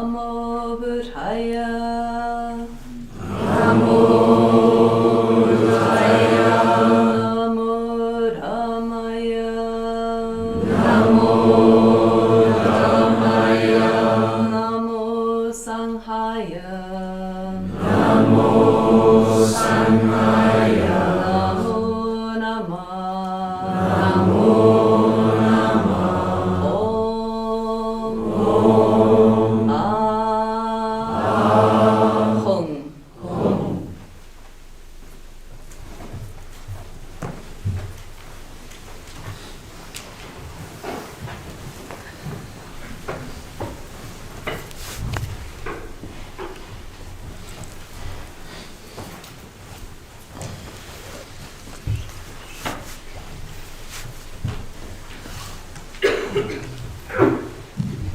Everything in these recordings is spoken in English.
Namo Buddhaya. Namo Buddhaya. Namo Dhammaya. Namo Dhammaya. Namo Sanghaya. Namo Sanghaya. Namo Namah. Namo Namah. Om. Ahum.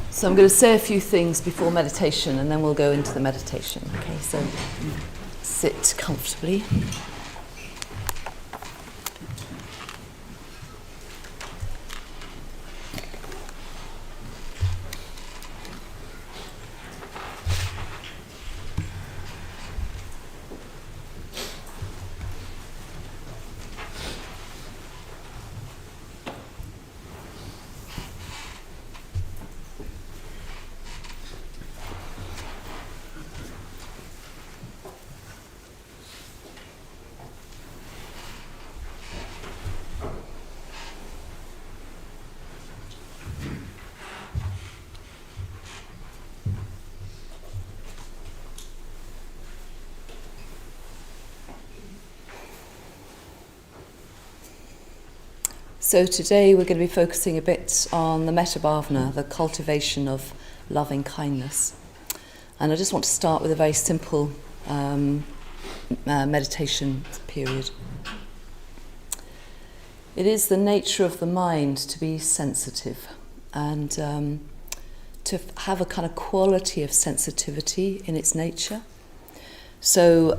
So I'm going to say a few things before meditation and then we'll go into the meditation. Okay, so sit comfortably. So today we're going to be focusing a bit on the metta bhavana, the cultivation of loving kindness. And I just want to start with a very simple meditation period. It is the nature of the mind to be sensitive and to have a kind of quality of sensitivity in its nature. So,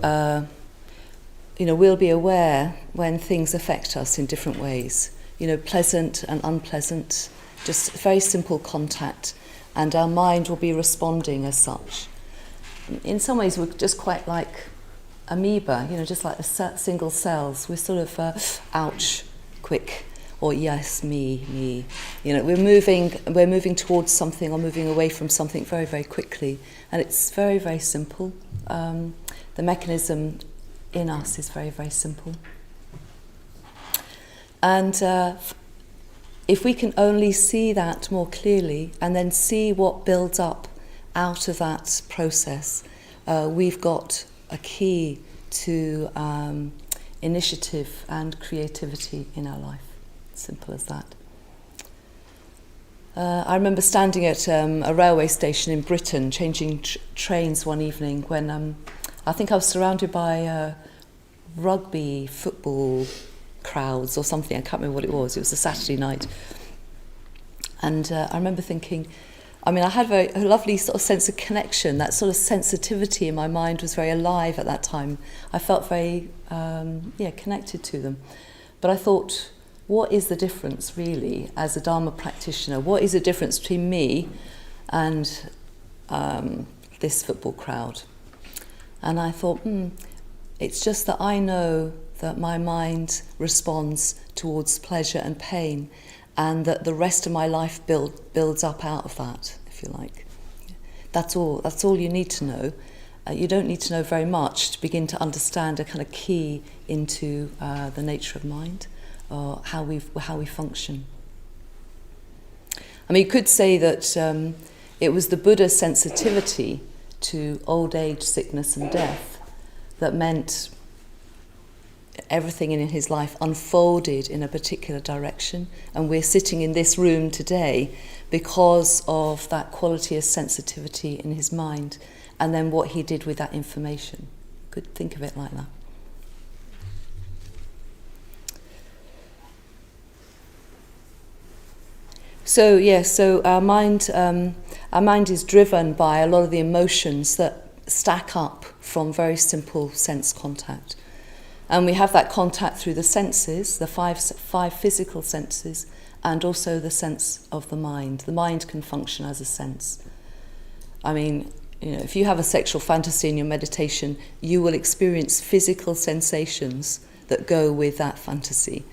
we'll be aware when things affect us in different ways. Pleasant and unpleasant, just very simple contact, and our mind will be responding as such. In some ways, we're just quite like amoeba, just like single cells. We're sort of, ouch, quick, or yes, me. We're moving towards something or moving away from something very, very quickly, and it's very, very simple. The mechanism in us is very, very simple. And if we can only see that more clearly and then see what builds up out of that process, we've got a key to initiative and creativity in our life. Simple as that. I remember standing at a railway station in Britain changing trains one evening when I think I was surrounded by rugby, football crowds or something. I can't remember what it was. It was a Saturday night. And I remember thinking, I had a lovely sort of sense of connection. That sort of sensitivity in my mind was very alive at that time. I felt very connected to them. But I thought, what is the difference really as a Dharma practitioner? What is the difference between me and this football crowd? And I thought, it's just that I know that my mind responds towards pleasure and pain, and that the rest of my life builds up out of that, if you like. That's all you need to know. You don't need to know very much to begin to understand a kind of key into the nature of mind, or how we function. You could say that it was the Buddha's sensitivity to old age, sickness and death that meant everything in his life unfolded in a particular direction, and we're sitting in this room today because of that quality of sensitivity in his mind, and then what he did with that information. Could think of it like that. So our mind is driven by a lot of the emotions that stack up from very simple sense contact. And we have that contact through the senses, the five physical senses, and also the sense of the mind. The mind can function as a sense. I mean, if you have a sexual fantasy in your meditation, you will experience physical sensations that go with that fantasy.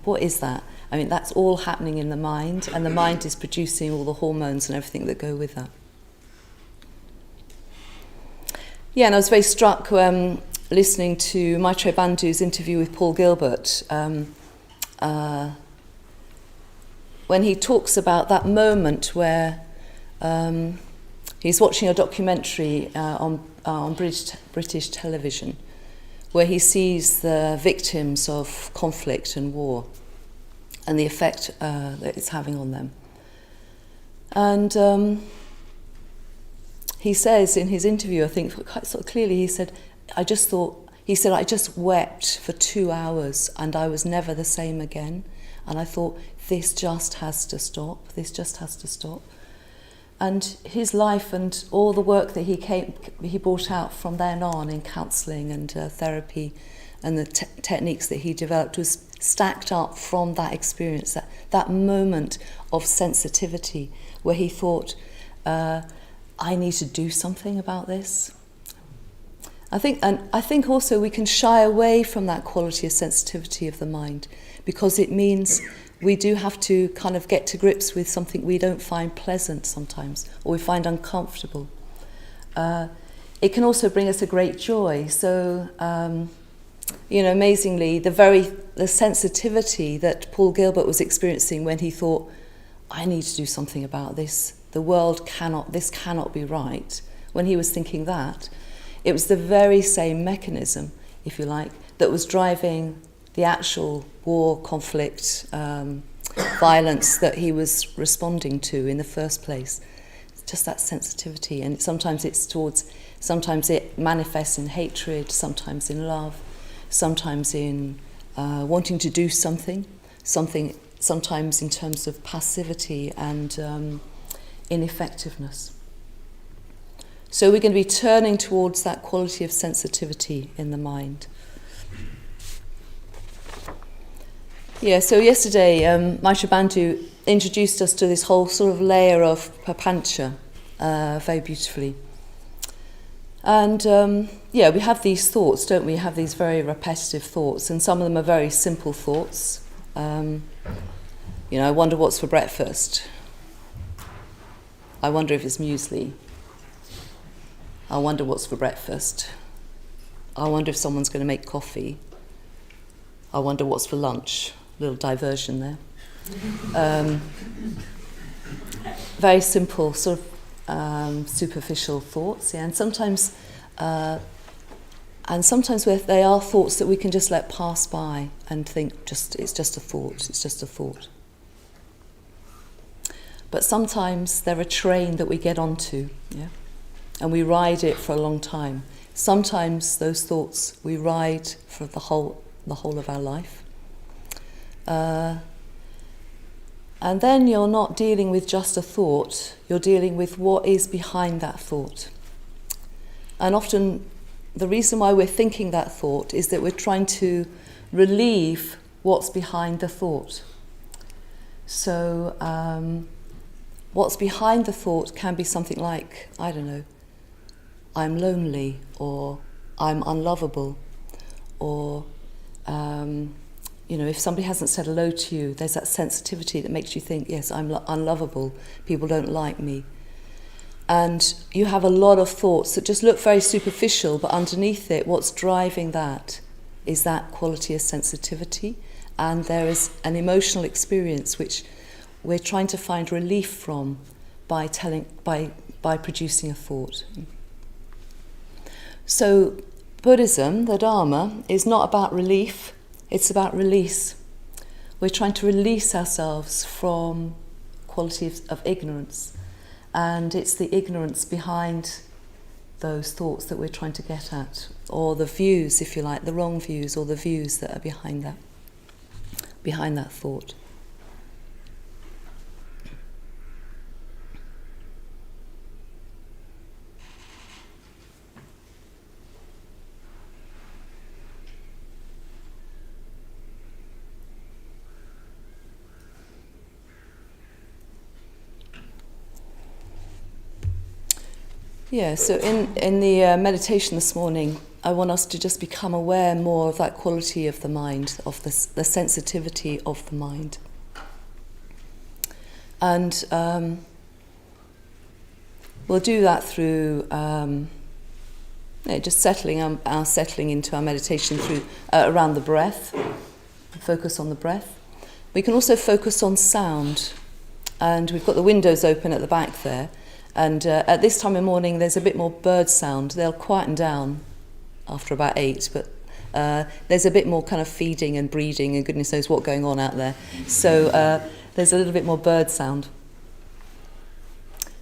What is that? I mean, that's all happening in the mind, and the mind is producing all the hormones and everything that go with that. And I was very struck listening to Maitreya Bandhu's interview with Paul Gilbert when he talks about that moment where he's watching a documentary on British television where he sees the victims of conflict and war and the effect that it's having on them. And he says in his interview, I think quite sort of clearly, he said, I just wept for 2 hours and I was never the same again. And I thought, this just has to stop. This just has to stop. And his life and all the work that he brought out from then on in counselling and therapy and the techniques that he developed was stacked up from that experience, that moment of sensitivity where he thought, I need to do something about this. I think also we can shy away from that quality of sensitivity of the mind because it means we do have to kind of get to grips with something we don't find pleasant sometimes or we find uncomfortable. It can also bring us a great joy. So, amazingly, the sensitivity that Paul Gilbert was experiencing when he thought, I need to do something about this. This cannot be right. When he was thinking that, it was the very same mechanism, if you like, that was driving the actual war, conflict, violence that he was responding to in the first place. It's just that sensitivity, and sometimes it manifests in hatred, sometimes in love, sometimes in wanting to do something, sometimes in terms of passivity and ineffectiveness. So we're going to be turning towards that quality of sensitivity in the mind. So yesterday, Maitreya Bandhu introduced us to this whole sort of layer of papancha very beautifully. And we have these thoughts, don't we? We have these very repetitive thoughts, and some of them are very simple thoughts. I wonder what's for breakfast. I wonder if it's muesli. I wonder what's for breakfast. I wonder if someone's going to make coffee. I wonder what's for lunch. Little diversion there. Very simple, sort of superficial thoughts, and sometimes where they are thoughts that we can just let pass by and think it's just a thought. But sometimes they're a train that we get onto, and we ride it for a long time. Sometimes those thoughts we ride for the whole of our life. And then you're not dealing with just a thought, you're dealing with what is behind that thought. And often the reason why we're thinking that thought is that we're trying to relieve what's behind the thought. So what's behind the thought can be something like, I don't know, I'm lonely, or I'm unlovable, or if somebody hasn't said hello to you, there's that sensitivity that makes you think, yes, I'm unlovable, people don't like me. And you have a lot of thoughts that just look very superficial, but underneath it, what's driving that is that quality of sensitivity, and there is an emotional experience which we're trying to find relief from by producing a thought. So Buddhism, the Dharma, is not about relief, it's about release. We're trying to release ourselves from qualities of ignorance, and it's the ignorance behind those thoughts that we're trying to get at, or the views, if you like, the wrong views, or the views that are behind that thought. Yeah, so in the meditation this morning, I want us to just become aware more of that quality of the mind, of the sensitivity of the mind. And we'll do that through just settling into our meditation through around the breath, focus on the breath. We can also focus on sound, and we've got the windows open at the back there. And at this time of morning, there's a bit more bird sound. They'll quieten down after about 8, but there's a bit more kind of feeding and breeding and goodness knows what going on out there. So there's a little bit more bird sound.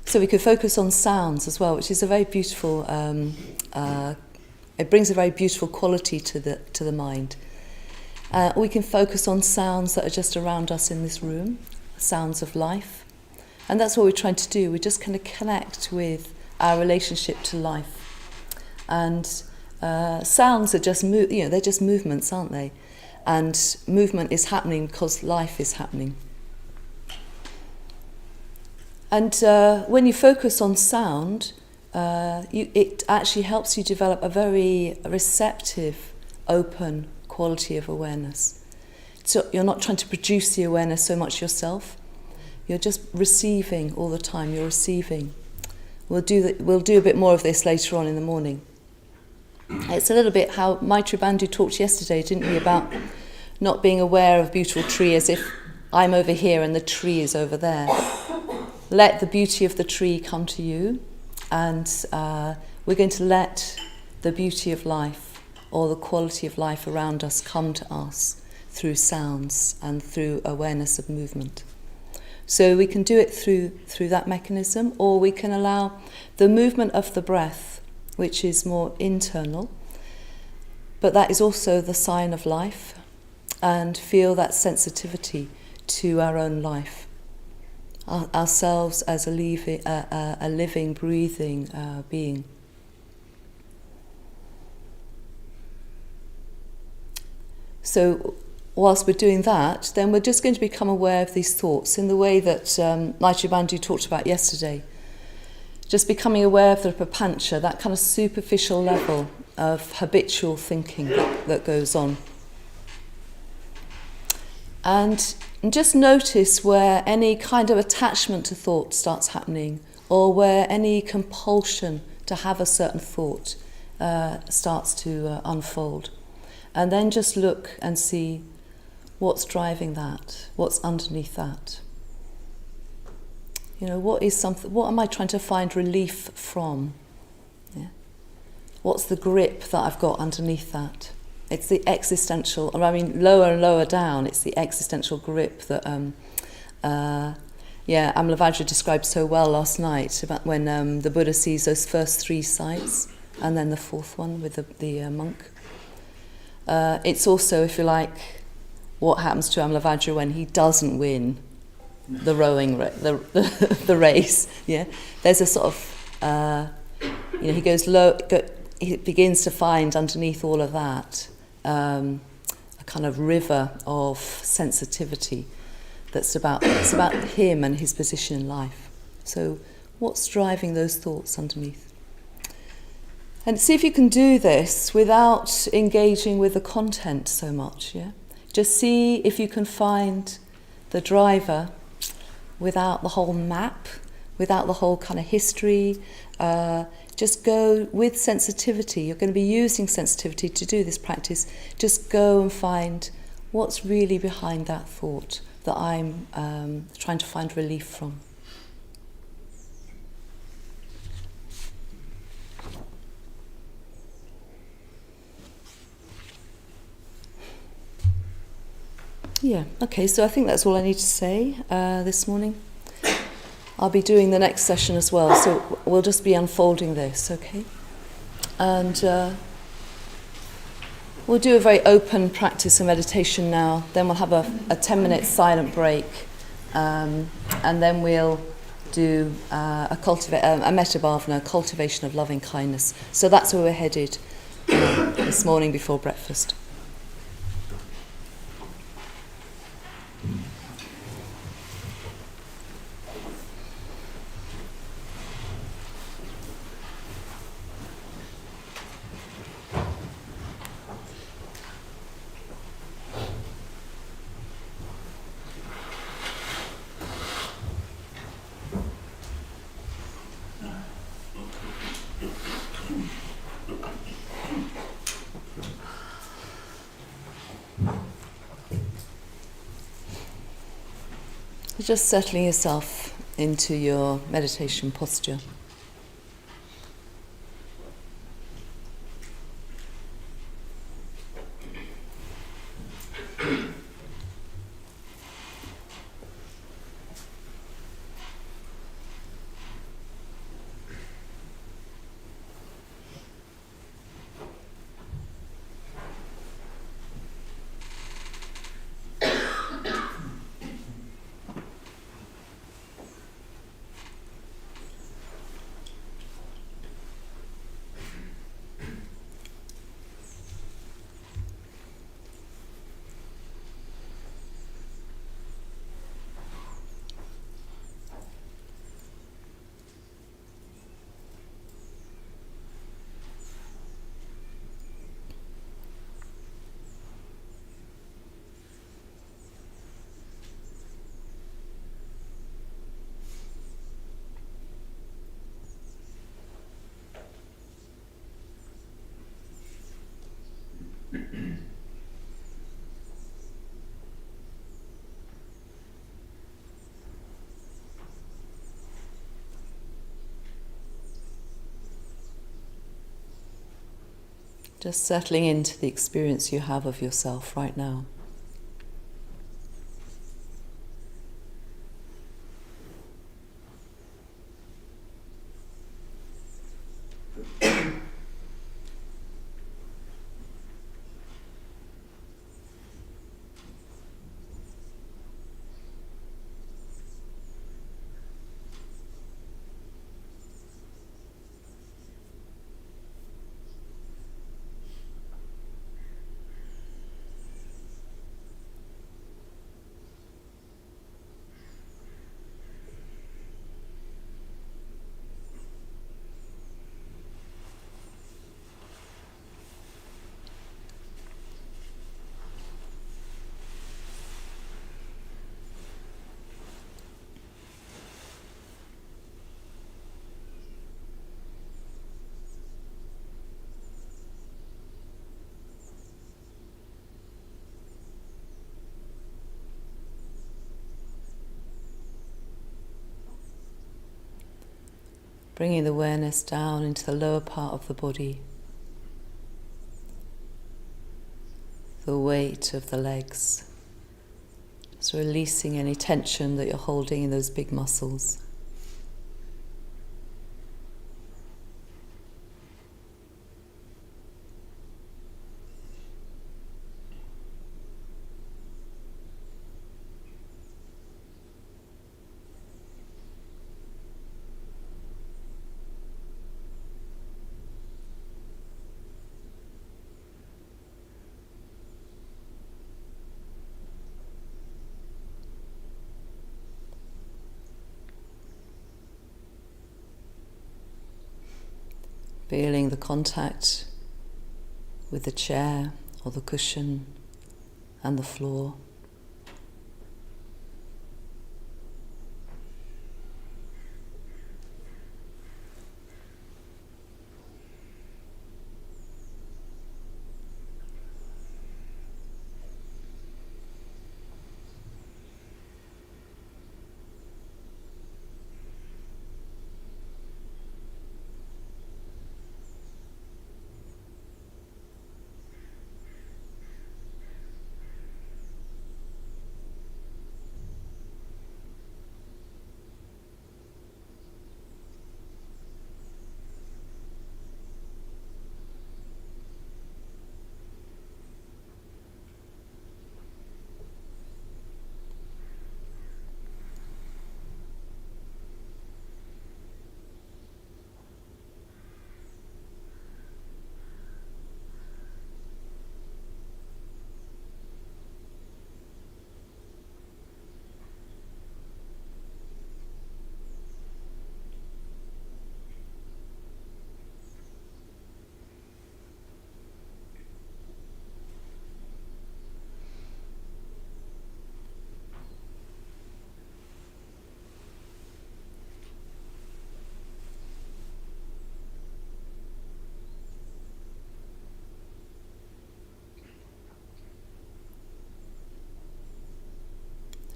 So we could focus on sounds as well, which is a very beautiful. It brings a very beautiful quality to the mind. We can focus on sounds that are just around us in this room, sounds of life. And that's what we're trying to do. We're just kind of connect with our relationship to life. And sounds are just, they're just movements, aren't they? And movement is happening because life is happening. And when you focus on sound, it actually helps you develop a very receptive, open quality of awareness. So you're not trying to produce the awareness so much yourself. You're just receiving all the time. You're receiving. We'll do a bit more of this later on in the morning. It's a little bit how Maitri Bandhu talked yesterday, didn't he, about not being aware of a beautiful tree as if I'm over here and the tree is over there. Let the beauty of the tree come to you, and we're going to let the beauty of life or the quality of life around us come to us through sounds and through awareness of movement. So we can do it through that mechanism, or we can allow the movement of the breath, which is more internal, but that is also the sign of life, and feel that sensitivity to our own life, ourselves as a living, breathing being. So whilst we're doing that, then we're just going to become aware of these thoughts in the way that Maitri Bandhu talked about yesterday. Just becoming aware of the prapancha, that kind of superficial level of habitual thinking that goes on. And just notice where any kind of attachment to thought starts happening, or where any compulsion to have a certain thought starts to unfold. And then just look and see what's driving that, what's underneath that. What am I trying to find relief from? Yeah. What's the grip that I've got underneath that? It's the existential, lower and lower down, it's the existential grip that Amlavajra described so well last night, about when the Buddha sees those first 3 sights and then the 4th one with the monk. It's also, if you like, what happens to Amlavajra when he doesn't win the rowing, the race. Yeah, there's a sort of, he goes low. He begins to find underneath all of that a kind of river of sensitivity that's about him and his position in life. So, what's driving those thoughts underneath? And see if you can do this without engaging with the content so much, yeah? Just see if you can find the driver without the whole map, without the whole kind of history. Just go with sensitivity. You're going to be using sensitivity to do this practice. Just go and find what's really behind that thought that I'm trying to find relief from. Yeah, okay, so I think that's all I need to say this morning. I'll be doing the next session as well, so we'll just be unfolding this, okay? And we'll do a very open practice of meditation now, then we'll have a 10-minute silent break, and then we'll do a metta bhavana, cultivation of loving kindness. So that's where we're headed this morning before breakfast. So just settling yourself into your meditation posture. Just settling into the experience you have of yourself right now. Bringing the awareness down into the lower part of the body, the weight of the legs, just releasing any tension that you're holding in those big muscles. Feeling the contact with the chair or the cushion and the floor.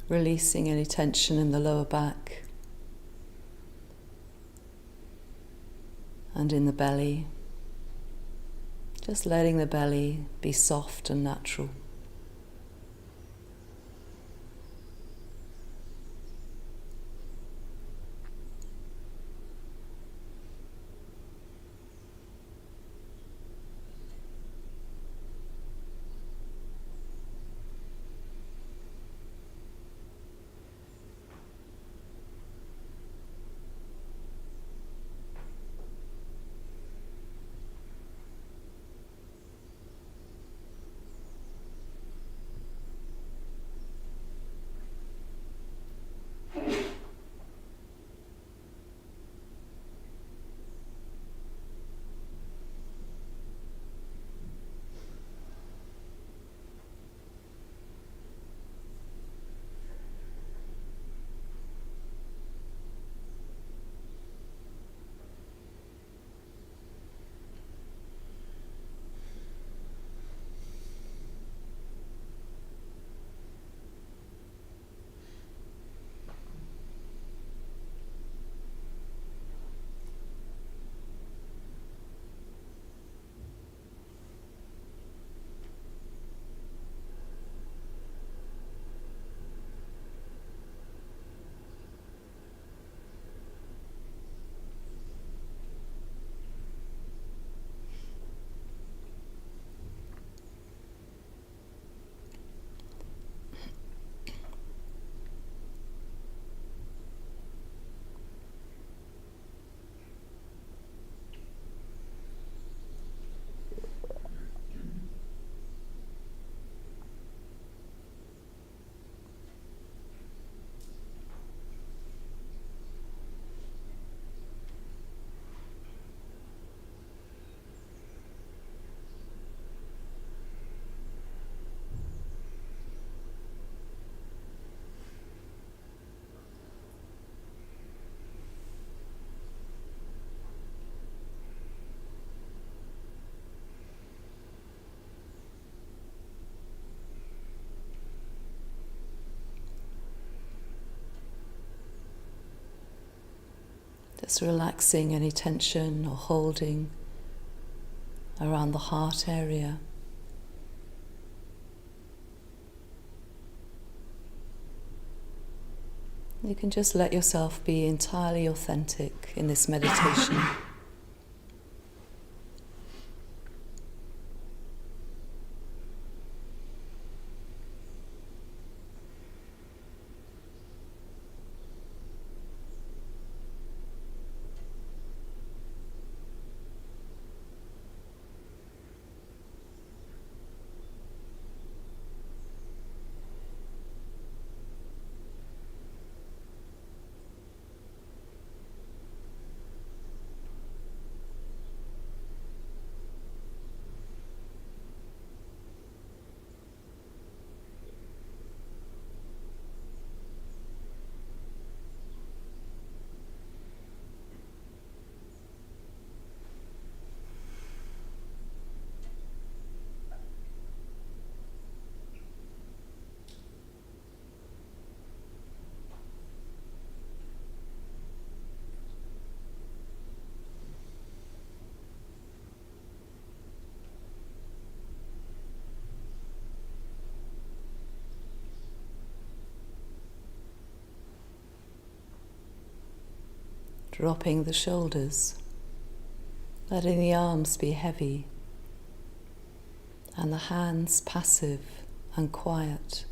releasing any tension in the lower back and in the belly. Just letting the belly be soft and natural. Just relaxing any tension or holding around the heart area. You can just let yourself be entirely authentic in this meditation. Dropping the shoulders, letting the arms be heavy and the hands passive and quiet.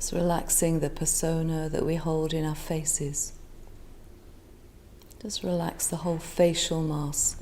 Just relaxing the persona that we hold in our faces. Just relax the whole facial mask.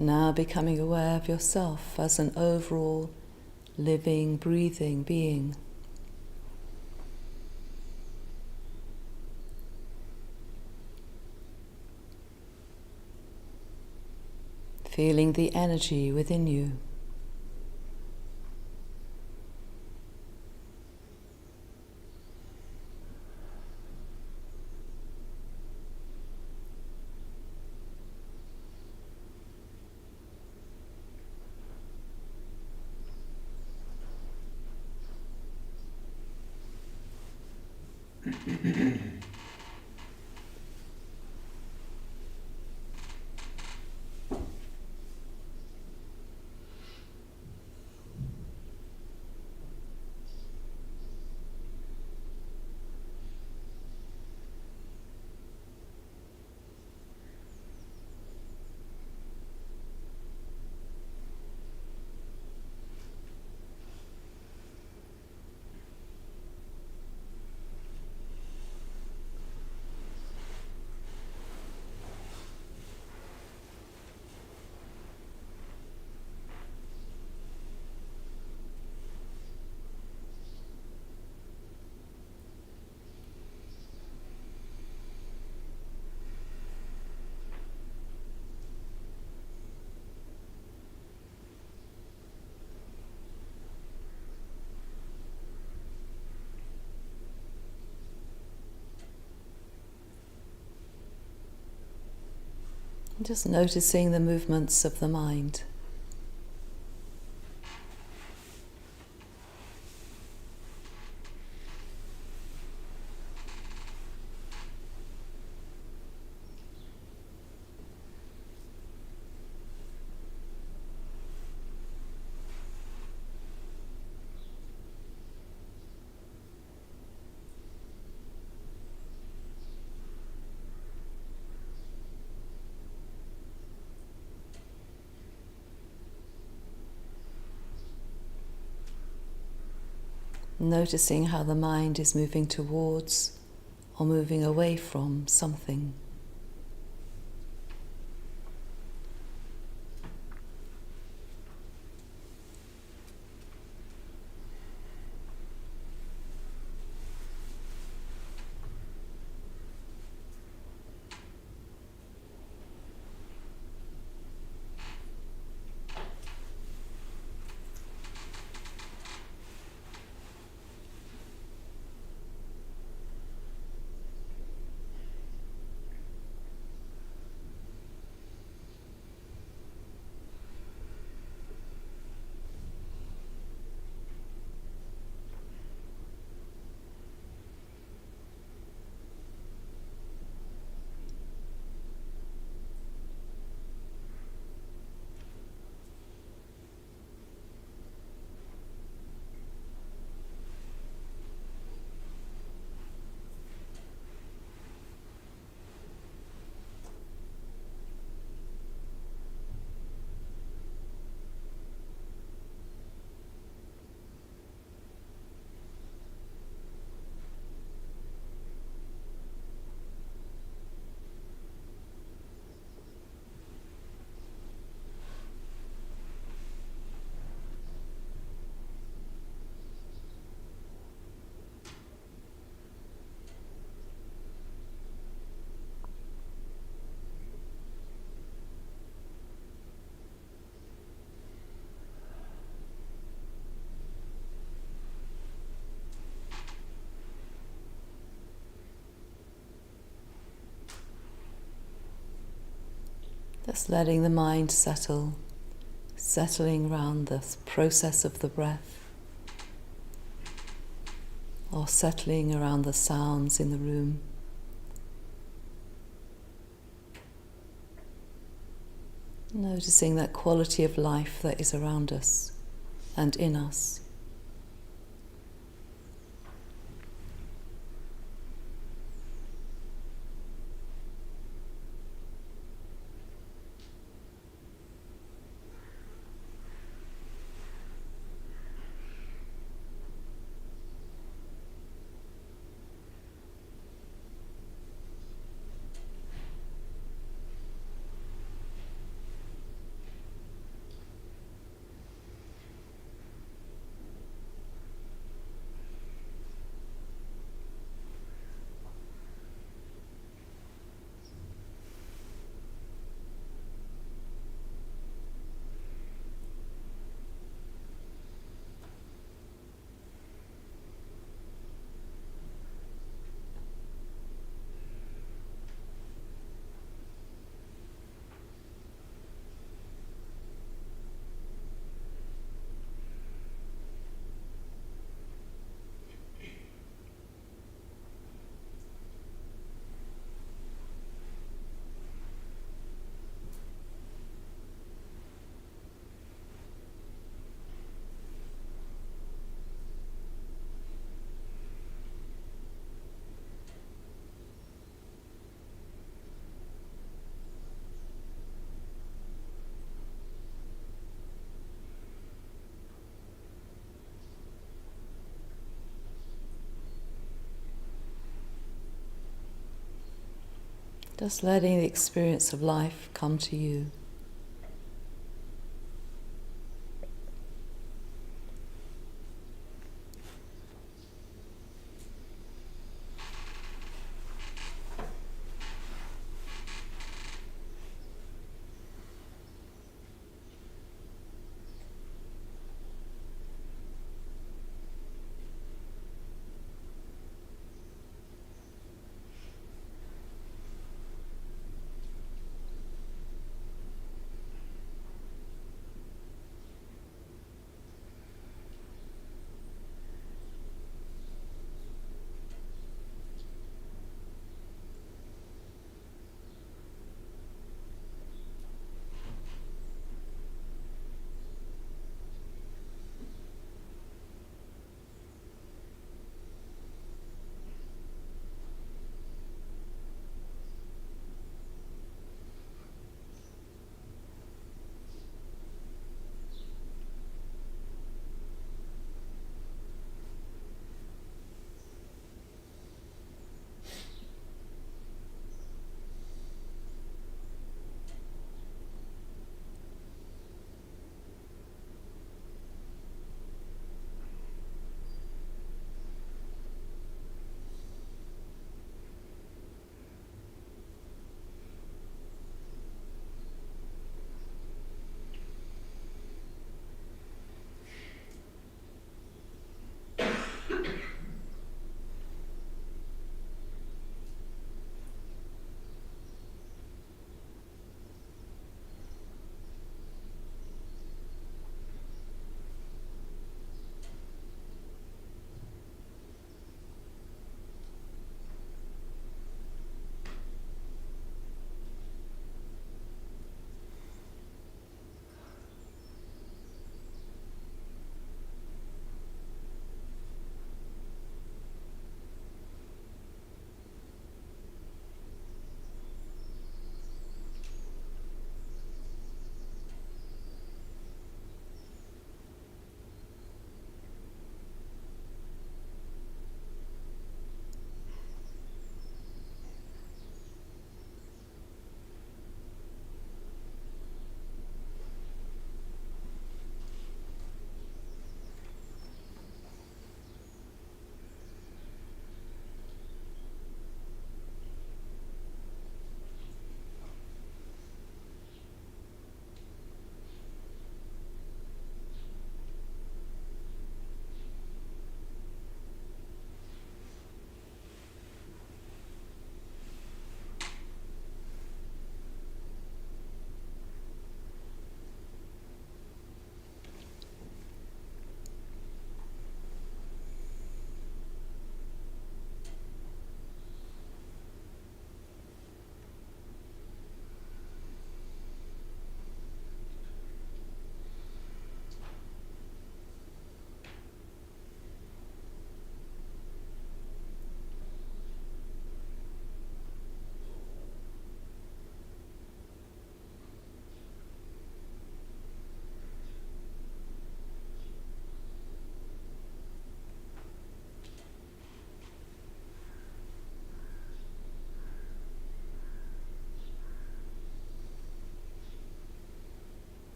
Now becoming aware of yourself as an overall living, breathing being. Feeling the energy within you. Just noticing the movements of the mind. Noticing how the mind is moving towards or moving away from something. Just letting the mind settle, settling around the process of the breath, or settling around the sounds in the room. Noticing that quality of life that is around us and in us. Just letting the experience of life come to you.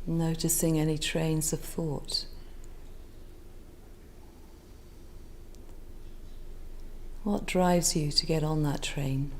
Noticing any trains of thought. What drives you to get on that train?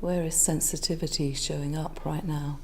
Where is sensitivity showing up right now?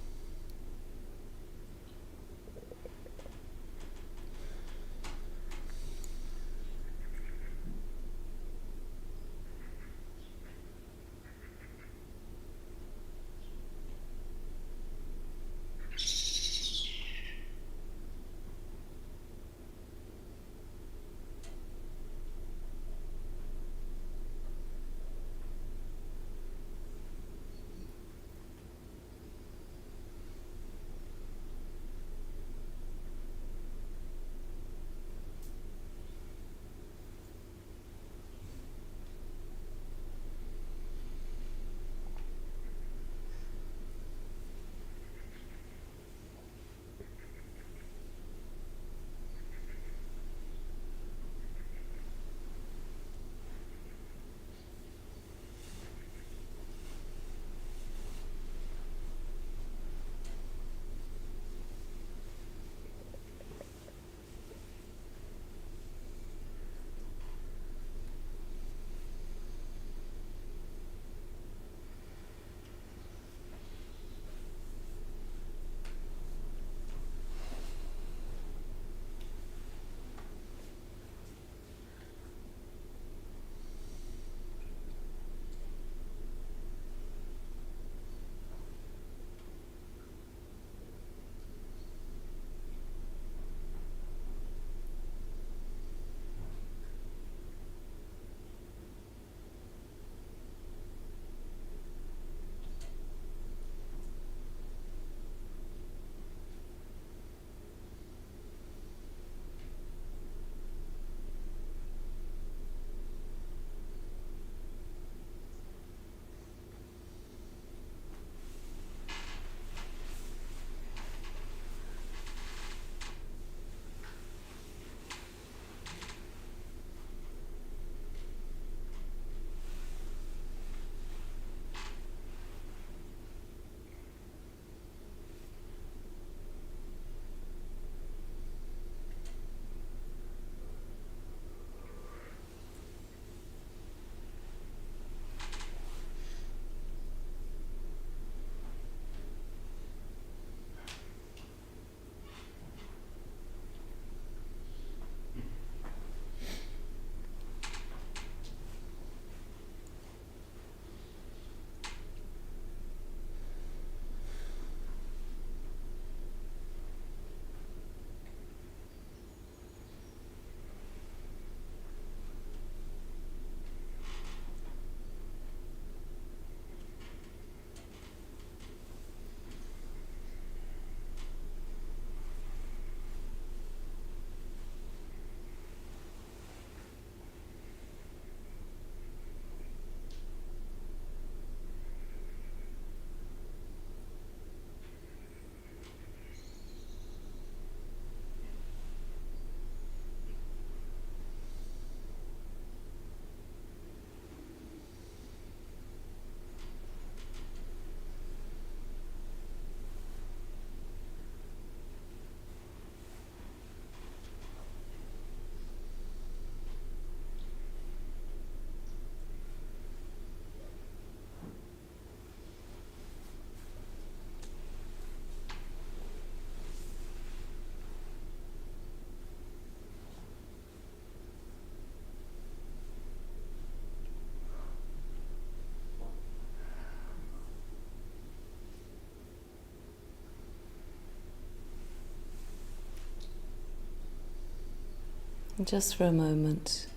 And just for a moment,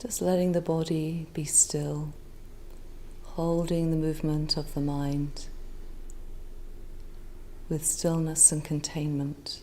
just letting the body be still, holding the movement of the mind with stillness and containment.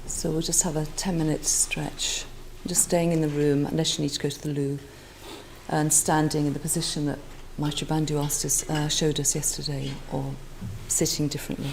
So we'll just have a 10-minute stretch, just staying in the room unless you need to go to the loo, and standing in the position that Maitri Bandhu showed us yesterday, or sitting differently.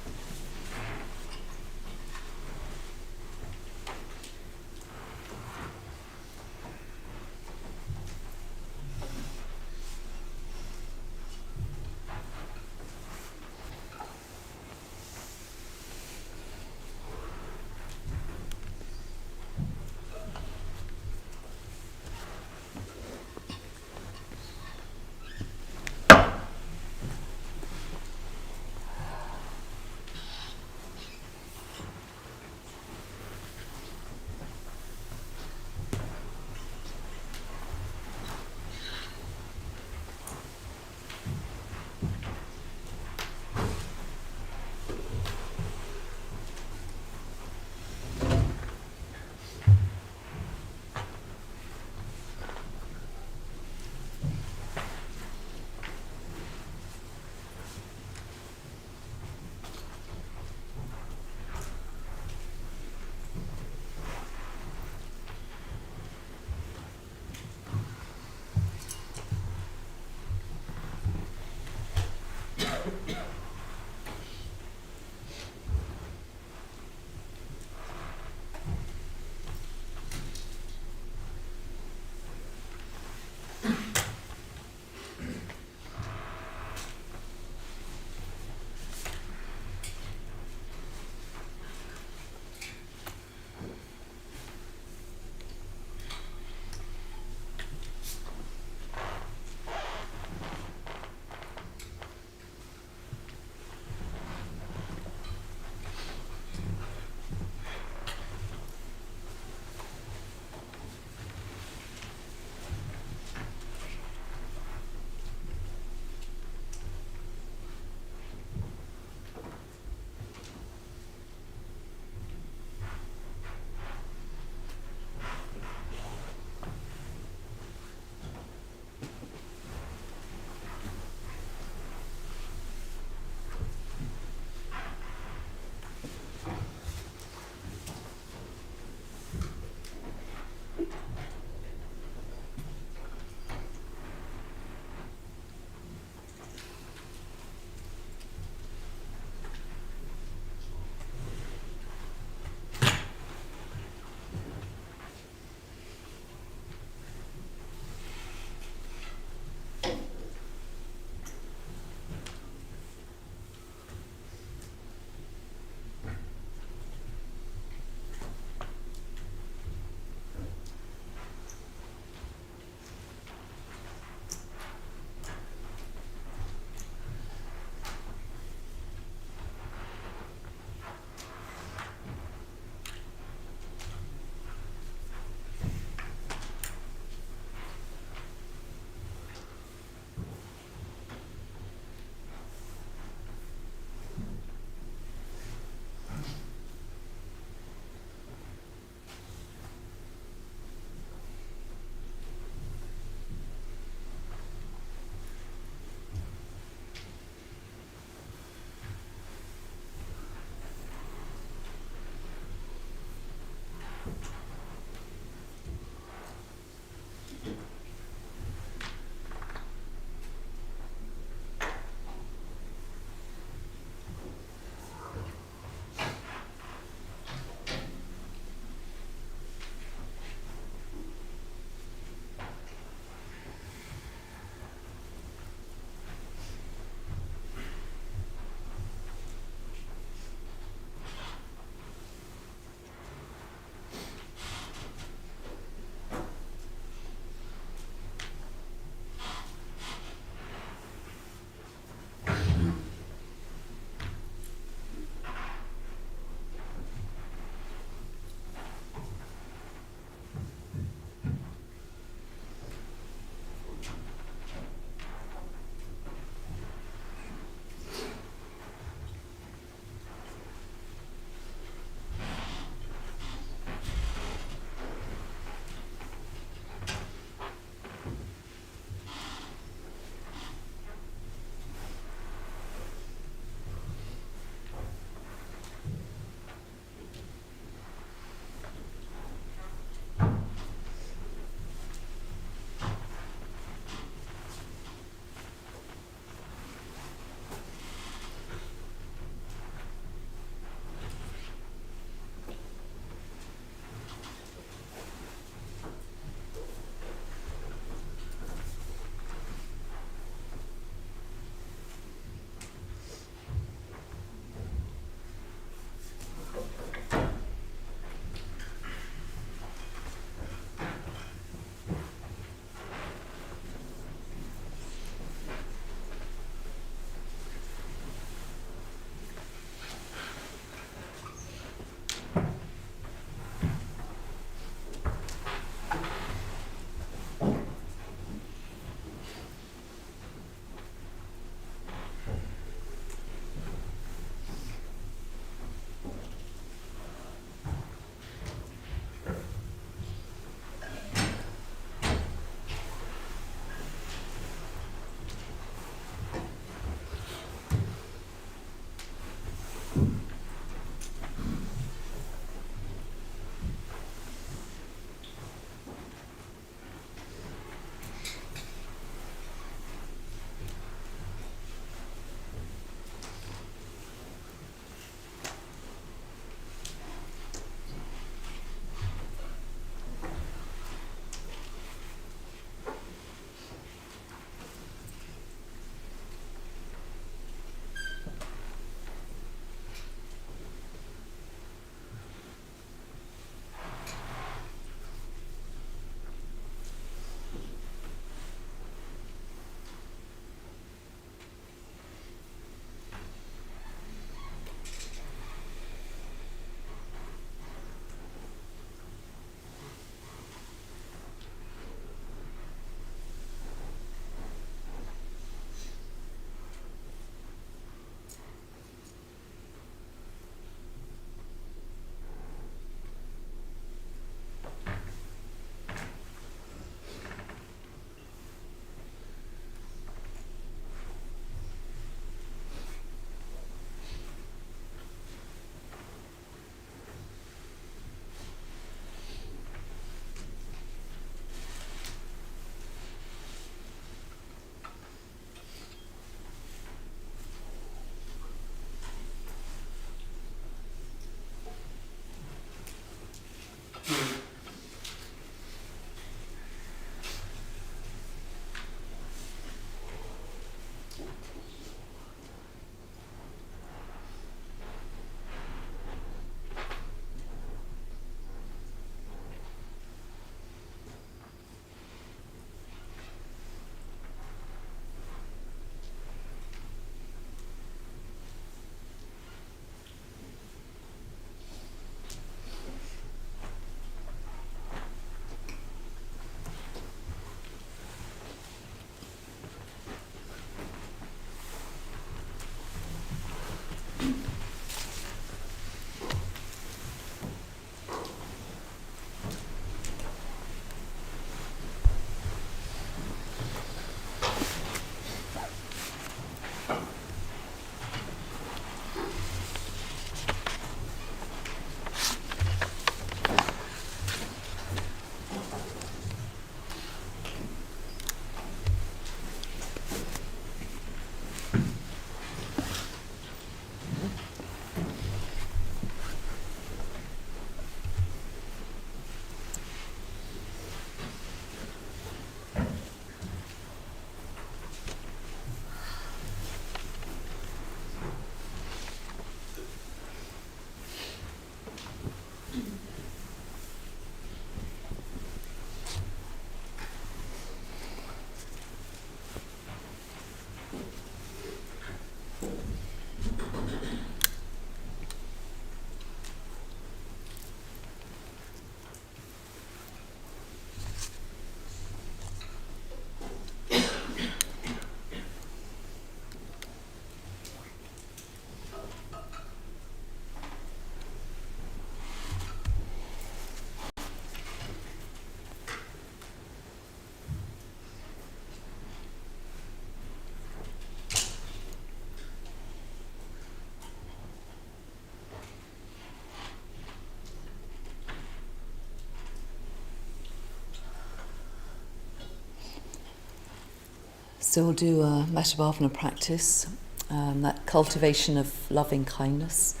So we'll do a Metta practice, that cultivation of loving kindness.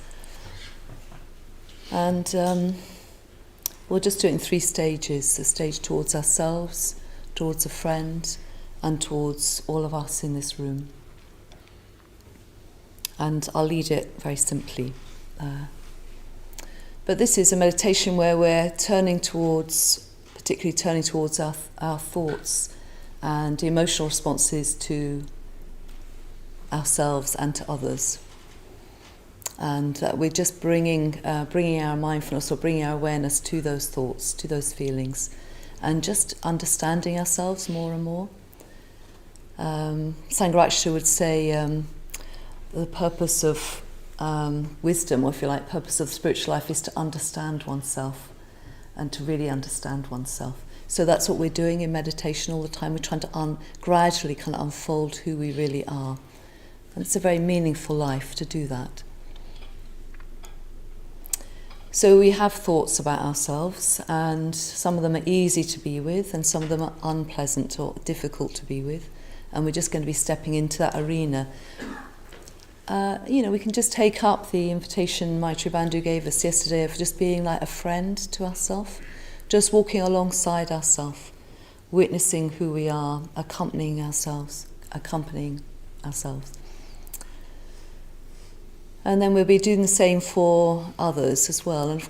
And we'll just do it in 3 stages: a stage towards ourselves, towards a friend, and towards all of us in this room. And I'll lead it very simply. But this is a meditation where we're particularly turning towards our thoughts and emotional responses to ourselves and to others. And we're just bringing our mindfulness, or bringing our awareness to those thoughts, to those feelings, and just understanding ourselves more and more. Sangharakshita would say the purpose of wisdom, or if you like, purpose of spiritual life, is to understand oneself and to really understand oneself. So that's what we're doing in meditation all the time. We're trying to gradually kind of unfold who we really are. And it's a very meaningful life to do that. So we have thoughts about ourselves, and some of them are easy to be with, and some of them are unpleasant or difficult to be with. And we're just going to be stepping into that arena. We can just take up the invitation Maitri Bandhu gave us yesterday of just being like a friend to ourselves, just walking alongside ourselves, witnessing who we are, accompanying ourselves. And then we'll be doing the same for others as well. And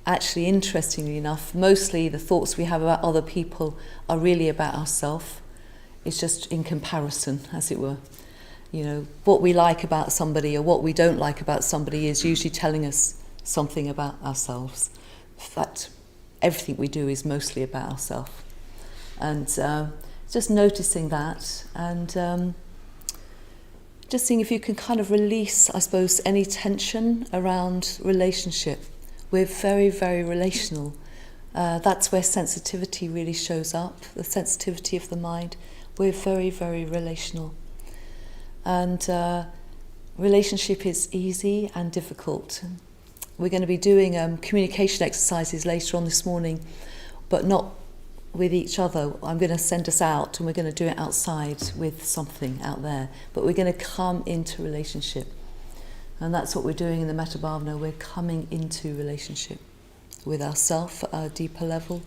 actually, interestingly enough, mostly the thoughts we have about other people are really about ourselves. It's just in comparison, as it were. What we like about somebody or what we don't like about somebody is usually telling us something about ourselves. In fact, everything we do is mostly about ourselves. And just noticing that, and just seeing if you can kind of release, I suppose, any tension around relationship. We're very, very relational. That's where sensitivity really shows up, the sensitivity of the mind. We're very, very relational. And relationship is easy and difficult. We're going to be doing communication exercises later on this morning, but not with each other. I'm going to send us out, and we're going to do it outside with something out there. But we're going to come into relationship. And that's what we're doing in the Metta Bhavana. We're coming into relationship with ourselves at a deeper level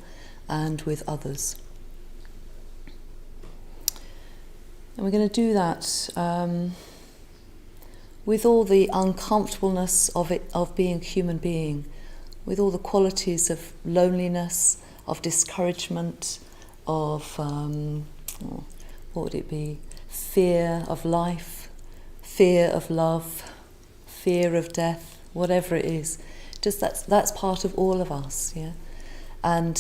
and with others. And we're going to do that with all the uncomfortableness of being a human being, with all the qualities of loneliness, of discouragement, of what would it be? Fear of life, fear of love, fear of death, whatever it is. Just that's part of all of us, yeah. And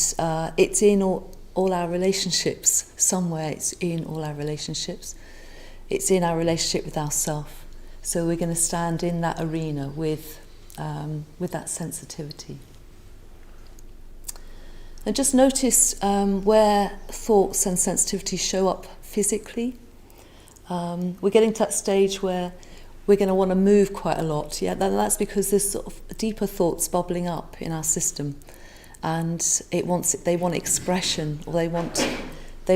it's in all our relationships. Somewhere it's in all our relationships. It's in our relationship with ourselves. So we're going to stand in that arena with that sensitivity. And just notice where thoughts and sensitivity show up physically. We're getting to that stage where we're going to want to move quite a lot. Yeah, that's because there's sort of deeper thoughts bubbling up in our system. And they want expression, or they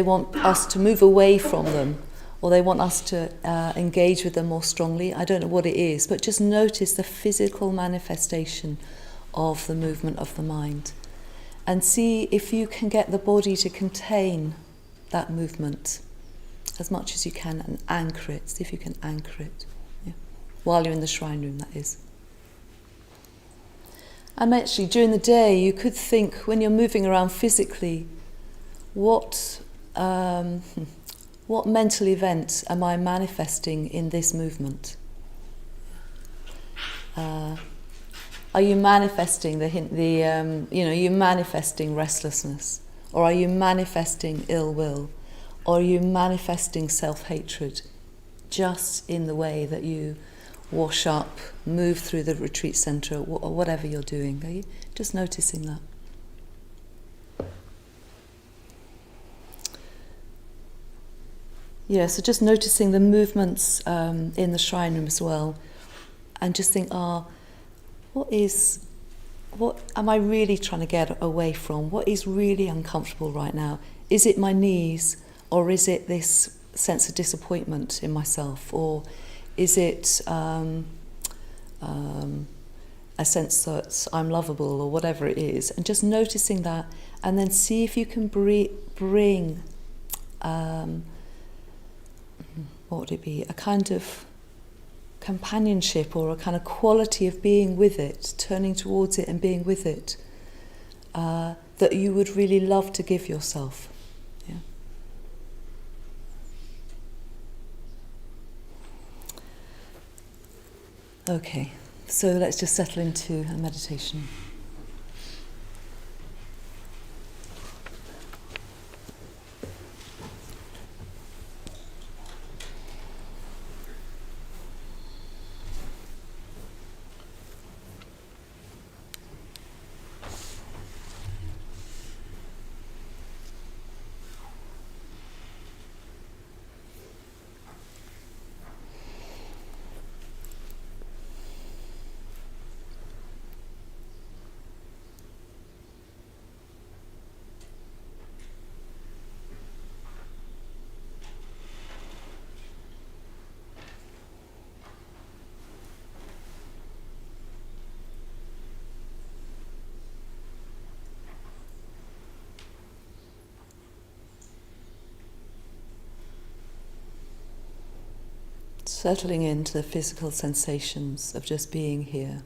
want us to move away from them, or they want us to engage with them more strongly. I don't know what it is, but just notice the physical manifestation of the movement of the mind, and see if you can get the body to contain that movement as much as you can, and anchor it. See if you can anchor it, yeah, while you're in the shrine room, that is. And actually, during the day, you could think, when you're moving around physically, what mental event am I manifesting in this movement? Are you manifesting are you manifesting restlessness, or are you manifesting ill will, or are you manifesting self-hatred, just in the way that you wash up, move through the retreat centre, or whatever you're doing? Are you just noticing that? Yeah, so just noticing the movements in the shrine room as well, and just think, what am I really trying to get away from? What is really uncomfortable right now? Is it my knees, or is it this sense of disappointment in myself, or is it a sense that I'm lovable, or whatever it is, and just noticing that, and then see if you can bring what would it be, a kind of companionship or a kind of quality of being with it, turning towards it and being with it, that you would really love to give yourself. Yeah. Okay, so let's just settle into a meditation. Settling into the physical sensations of just being here.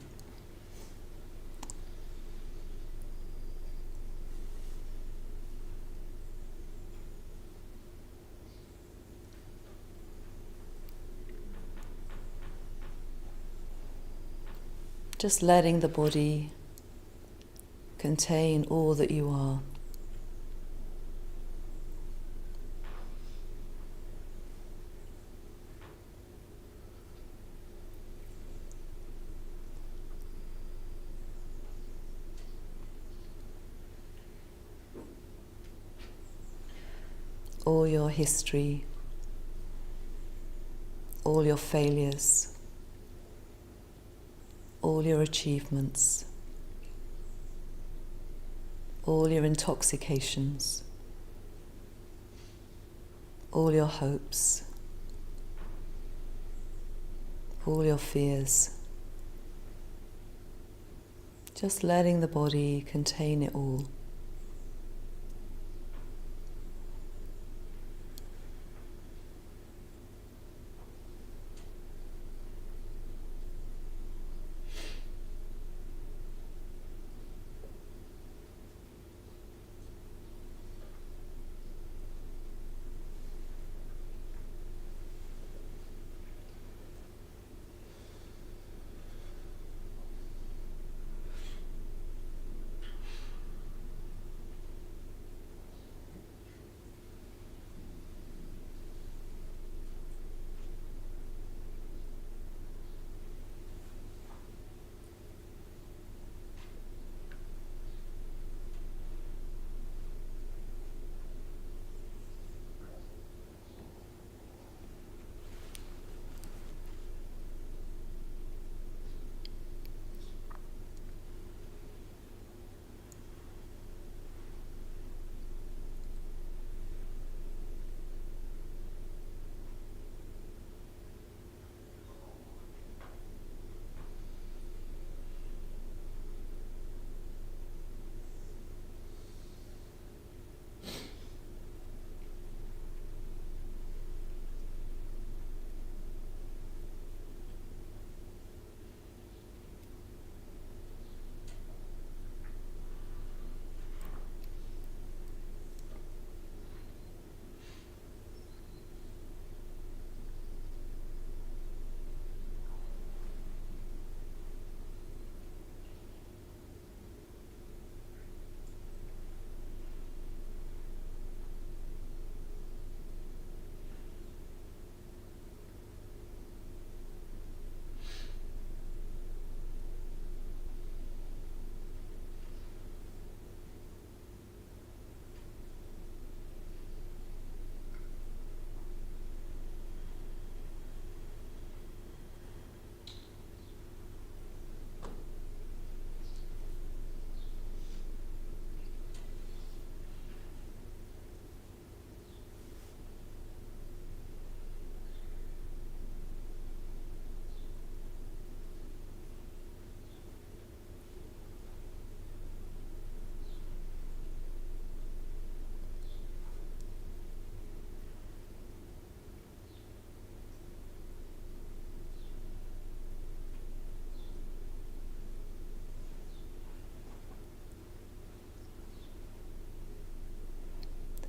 Just letting the body contain all that you are. All your history, all your failures, all your achievements, all your intoxications, all your hopes, all your fears. Just letting the body contain it all.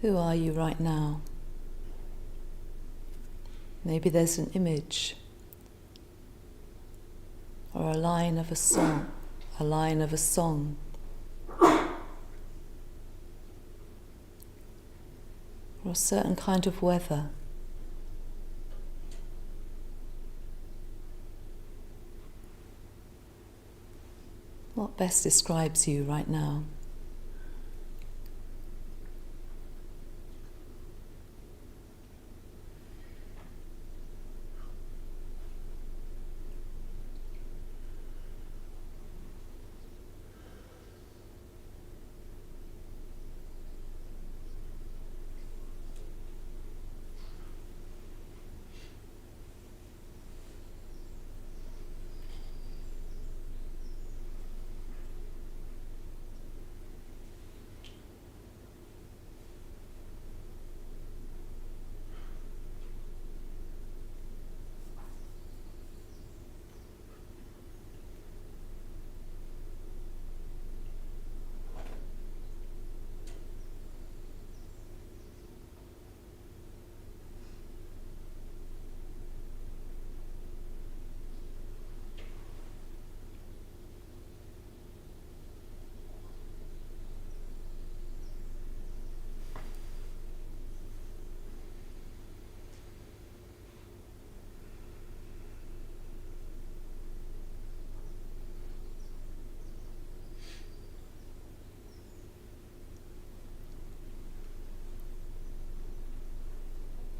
Who are you right now? Maybe there's an image or a line of a song, or a certain kind of weather. What best describes you right now?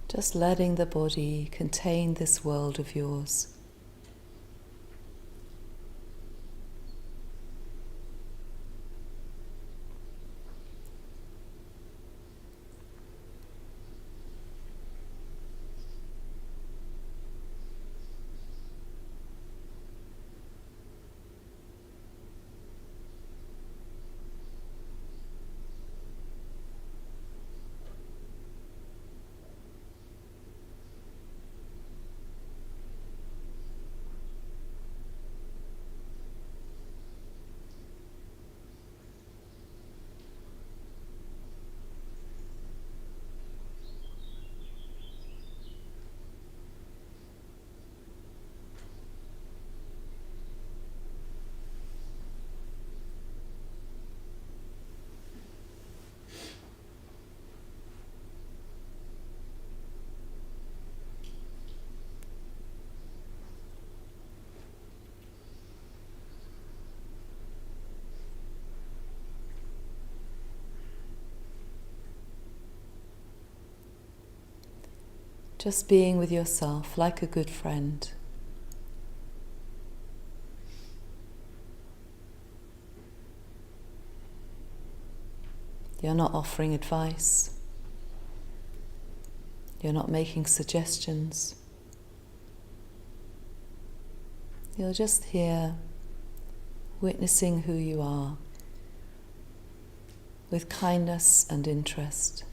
Just letting the body contain this world of yours. Just being with yourself like a good friend. You're not offering advice. You're not making suggestions. You're just here, witnessing who you are, with kindness and interest.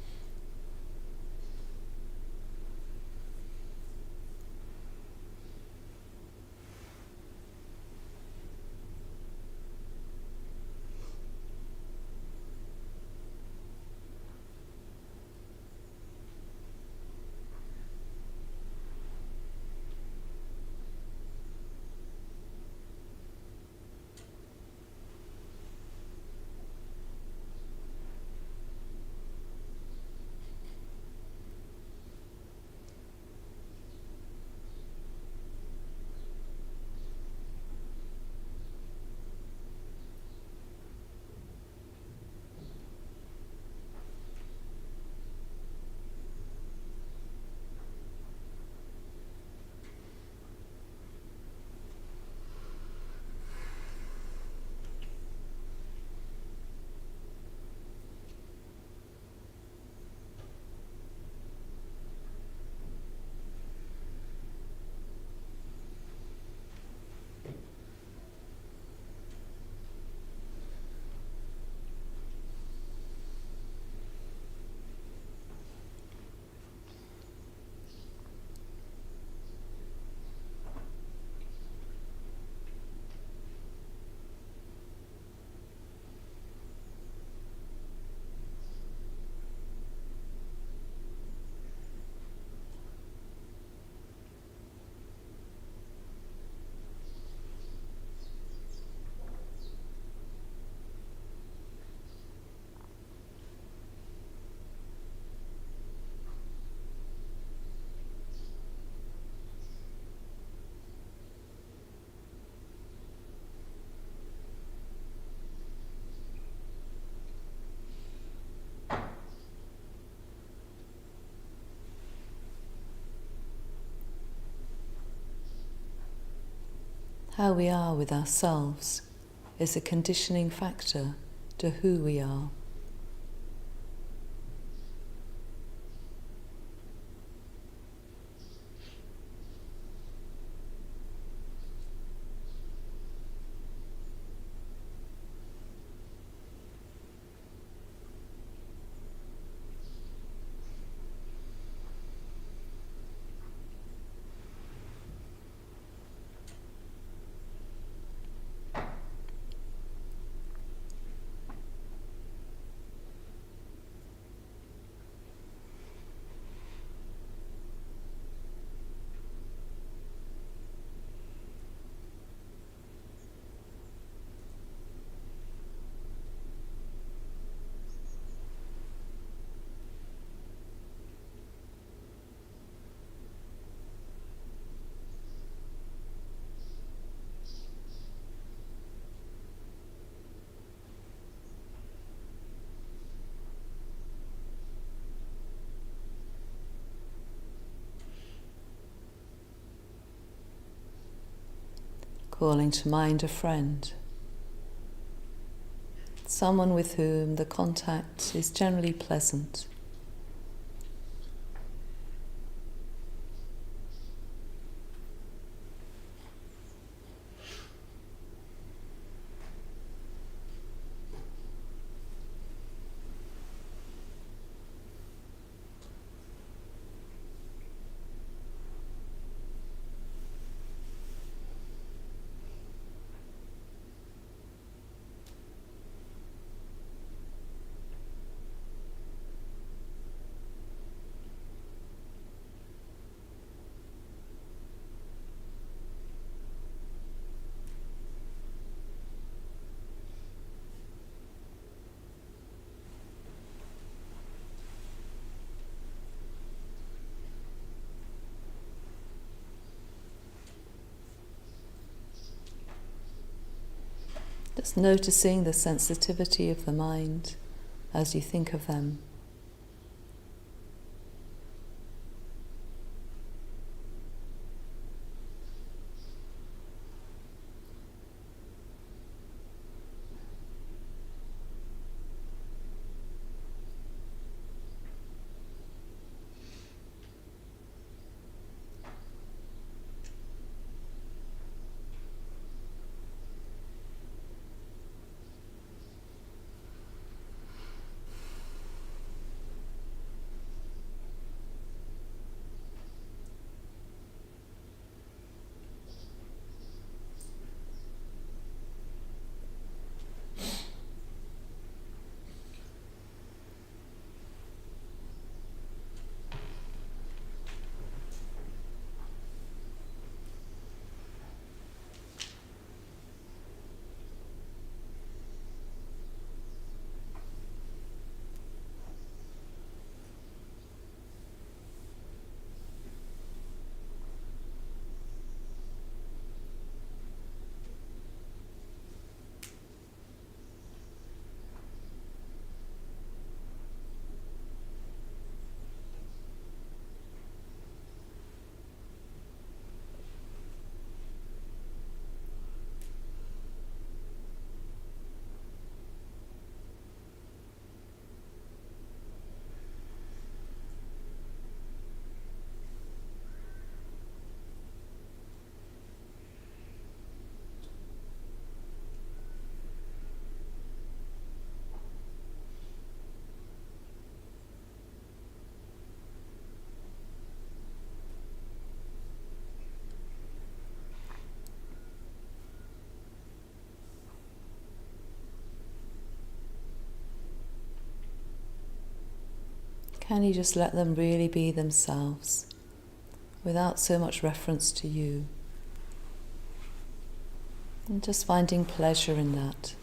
How we are with ourselves is a conditioning factor to who we are. Calling to mind a friend, someone with whom the contact is generally pleasant. Just noticing the sensitivity of the mind as you think of them. Can you just let them really be themselves without so much reference to you? And just finding pleasure in that.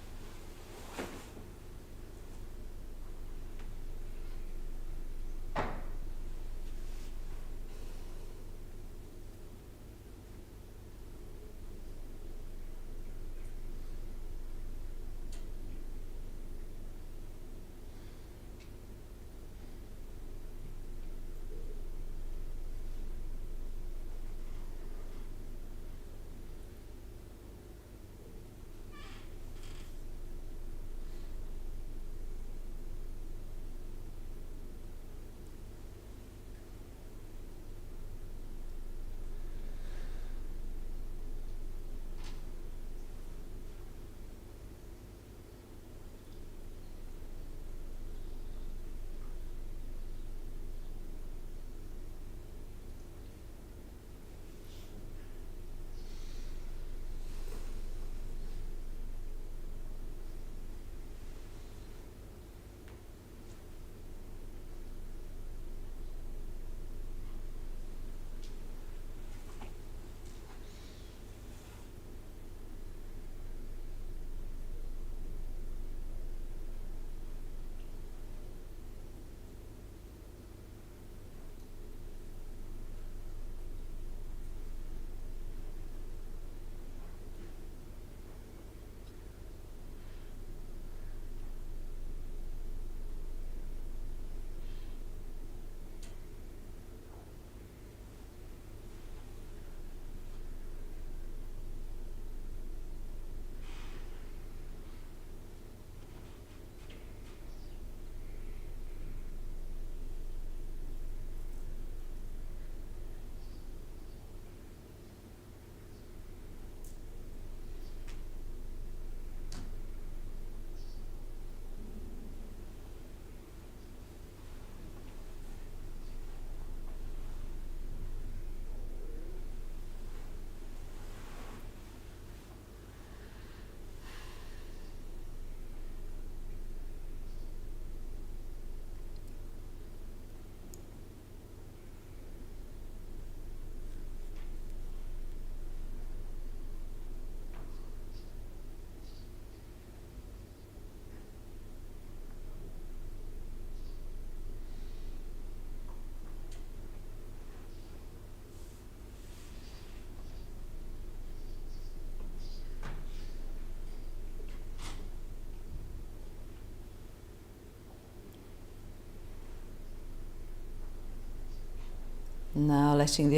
Now letting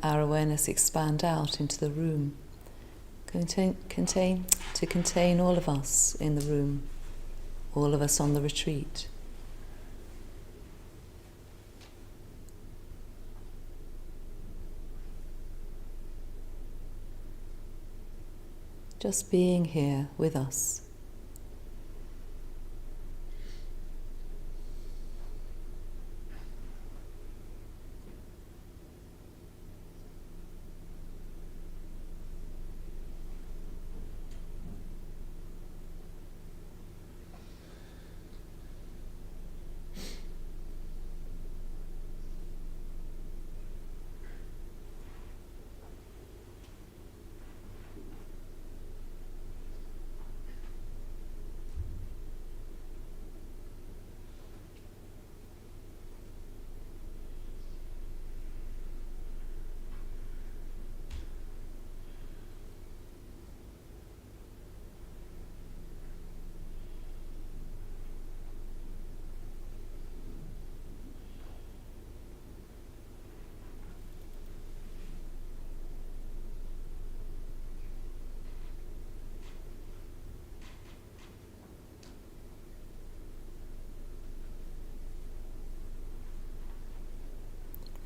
our awareness expand out into the room, to contain all of us in the room, all of us on the retreat. Just being here with us.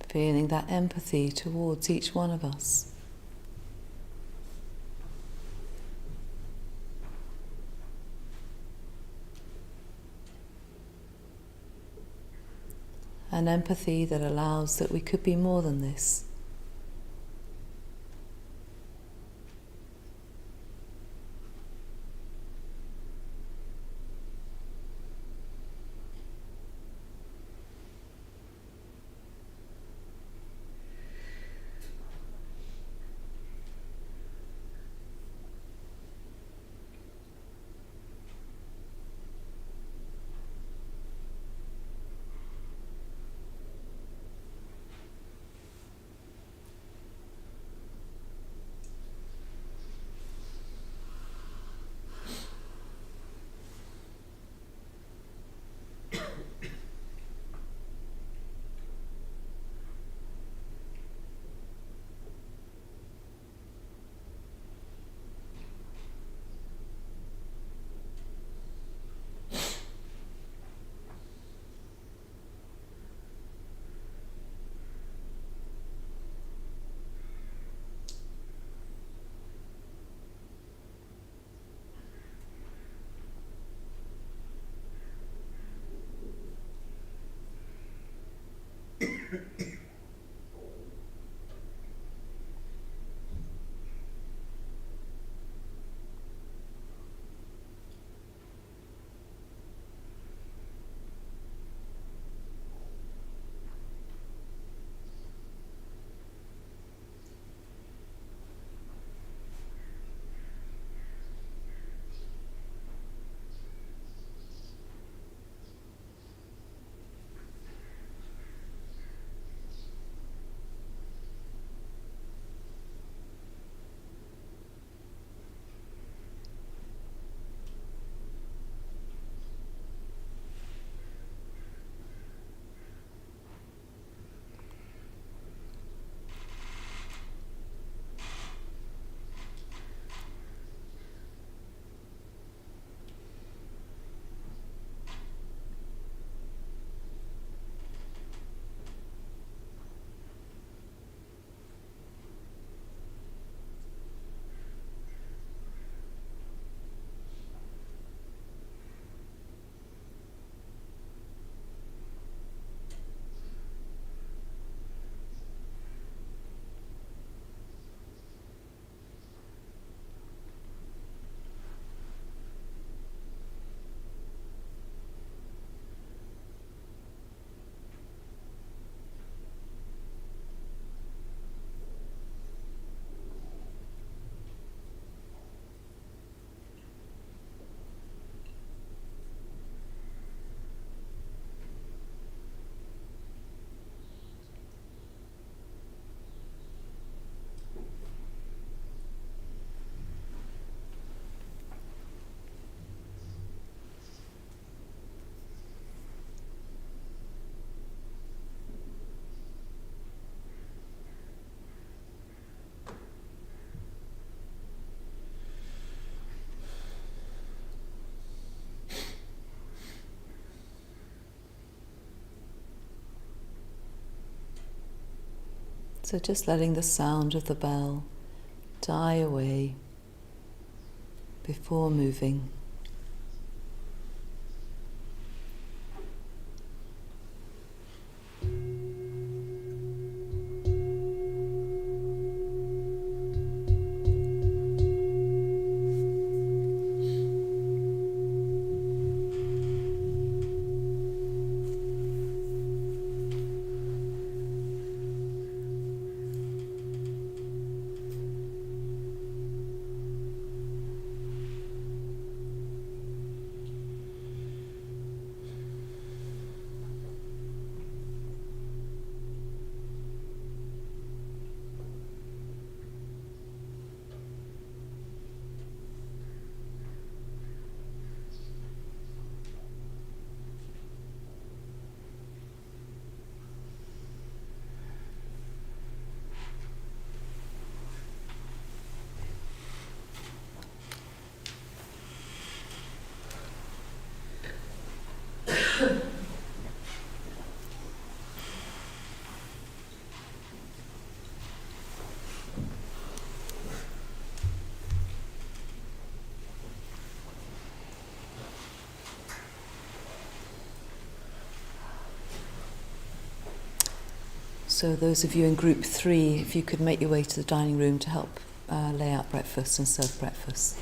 Feeling that empathy towards each one of us. An empathy that allows that we could be more than this. So just letting the sound of the bell die away before moving. So those of you in group 3, if you could make your way to the dining room to help lay out breakfast and serve breakfast.